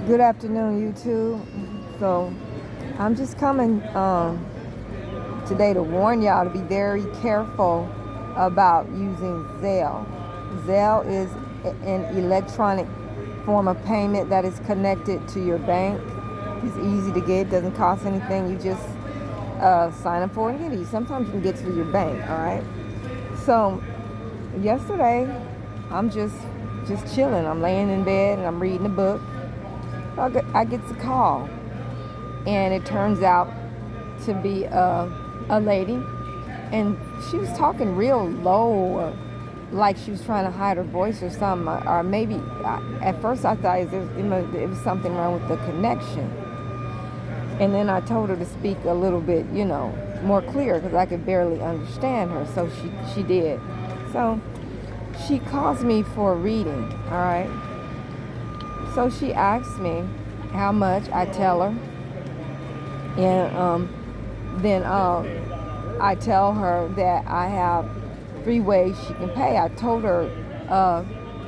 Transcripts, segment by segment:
Good afternoon, YouTube. So I'm just coming today to warn y'all to be very careful about using Zelle. Zelle is an electronic form of payment that is connected to your bank. It's easy to get, doesn't cost anything. You just sign up for it and get it. Sometimes you can get through your bank, all right? So yesterday, I'm just chilling. I'm laying in bed and I'm reading a book. I get the call, and it turns out to be a lady, and she was talking real low, or like she was trying to hide her voice or something, or maybe at first I thought it was something wrong with the connection, and then I told her to speak a little bit, more clear, because I could barely understand her. So she did. So she calls me for a reading, all right? So she asks me how much. I tell her, and then I tell her that I have 3 ways she can pay. I told her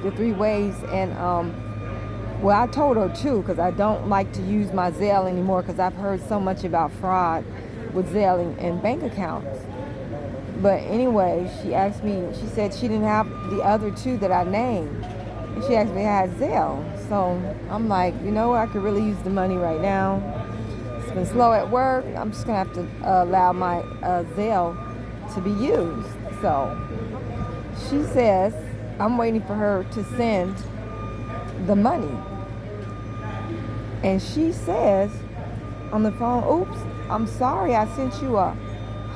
the 3 ways, and I told her 2, because I don't like to use my Zelle anymore, because I've heard so much about fraud with Zelle and bank accounts. But anyway, she asked me, she said she didn't have the other 2 that I named. And she asked me if I had Zelle. So I'm like, I could really use the money right now. It's been slow at work. I'm just going to have to allow my Zelle to be used. So she says, I'm waiting for her to send the money. And she says on the phone, oops, I'm sorry, I sent you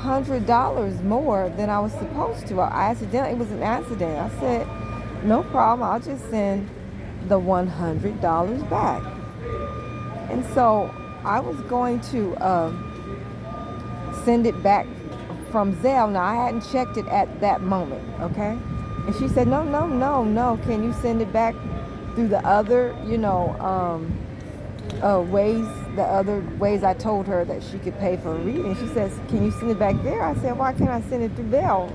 $100 more than I was supposed to. It was an accident. I said, no problem, I'll just send the $100 back. And so I was going to send it back from Zelle. Now, I hadn't checked it at that moment, okay? And she said, no, can you send it back through the other, ways, the other ways I told her that she could pay for a reading? She says, can you send it back there? I said, why can't I send it through Zelle?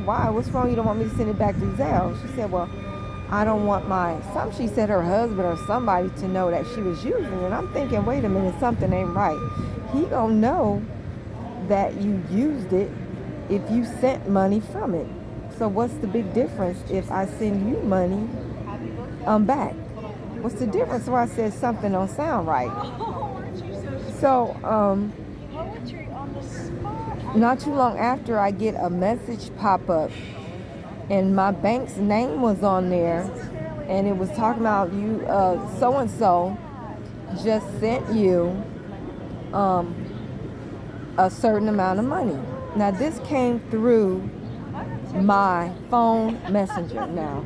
Why? What's wrong? You don't want me to send it back through Zelle? She said, well, I don't want she said her husband or somebody to know that she was using it. And I'm thinking, wait a minute, something ain't right. He gonna know that you used it if you sent money from it. So what's the big difference if I send you money back? What's the difference? So I said, something don't sound right. So not too long after, I get a message pop up, and my bank's name was on there, and it was talking about you, so-and-so just sent you a certain amount of money. Now, this came through my phone messenger. Now,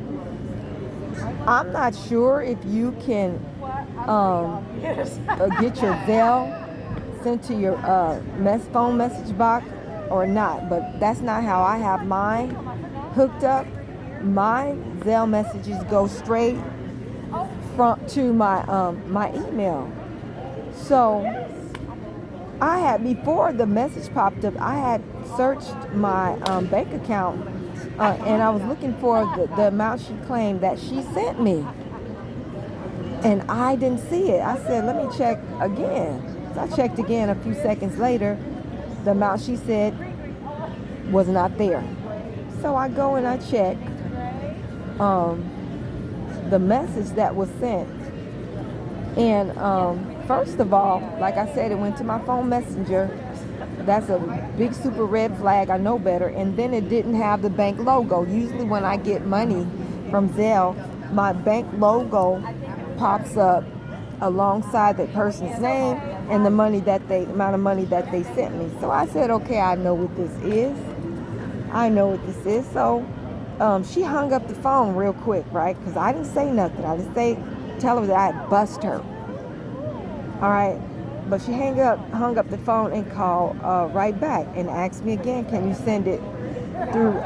I'm not sure if you can get your Zelle sent to your phone message box or not, but that's not how I have mine hooked up. My Zelle messages go straight to my email. So I had, before the message popped up, I had searched my bank account, and I was looking for the amount she claimed that she sent me, and I didn't see it. I said, let me check again. So I checked again a few seconds later. The amount she said was not there. So I go and I check the message that was sent. And first of all, like I said, it went to my phone messenger. That's a big super red flag. I know better. And then it didn't have the bank logo. Usually when I get money from Zelle, my bank logo pops up alongside the person's name and the amount of money that they sent me. So I said, okay, I know what this is. So she hung up the phone real quick, right? Because I didn't say nothing. I didn't tell her that I had bust her. All right. But she hung up the phone and called right back and asked me again, can you send it through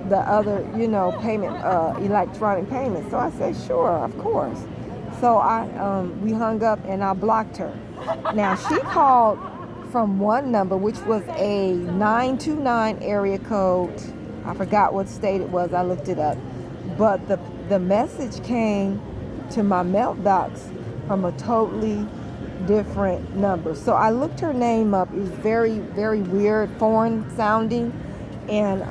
the other, payment, electronic payment? So I said, sure, of course. So we hung up and I blocked her. Now, she called from one number, which was a 929 area code. I forgot what state it was. I looked it up. But the message came to my mailbox from a totally different number. So I looked her name up. It was very, very weird, foreign sounding, and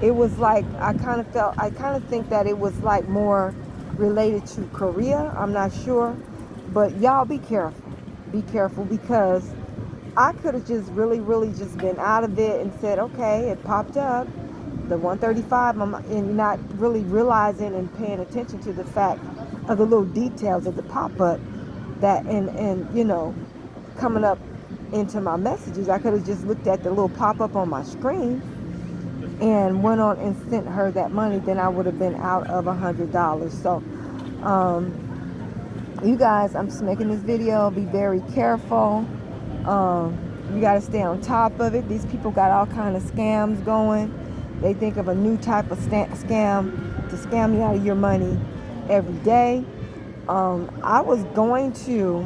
it was like I kind of think that it was like more related to Korea. I'm not sure, but y'all be careful because I could have just really, really just been out of it and said, okay, it popped up, the 135, and not really realizing and paying attention to the fact of the little details of the pop-up that and you know, coming up into my messages. I could have just looked at the little pop-up on my screen and went on and sent her that money. Then I would have been out of $100. So you guys, I'm just making this video. Be very careful. You got to stay on top of it. These people got all kind of scams going. They think of a new type of scam to scam you out of your money every day. I was going to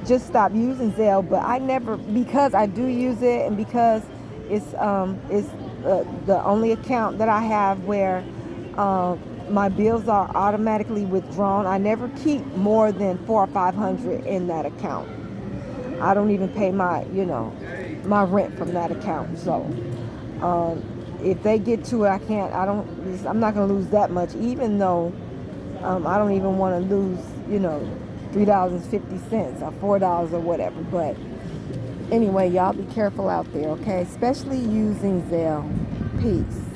just stop using Zelle, but I never, because I do use it, and because it's the only account that I have where my bills are automatically withdrawn. I never keep more than $400 or $500 in that account. I don't even pay my, you know, my rent from that account. So if they get to it, I'm not going to lose that much, even though I don't even want to lose, you know, $3.50 or $4 or whatever. But anyway, y'all be careful out there, okay? Especially using Zelle. Peace.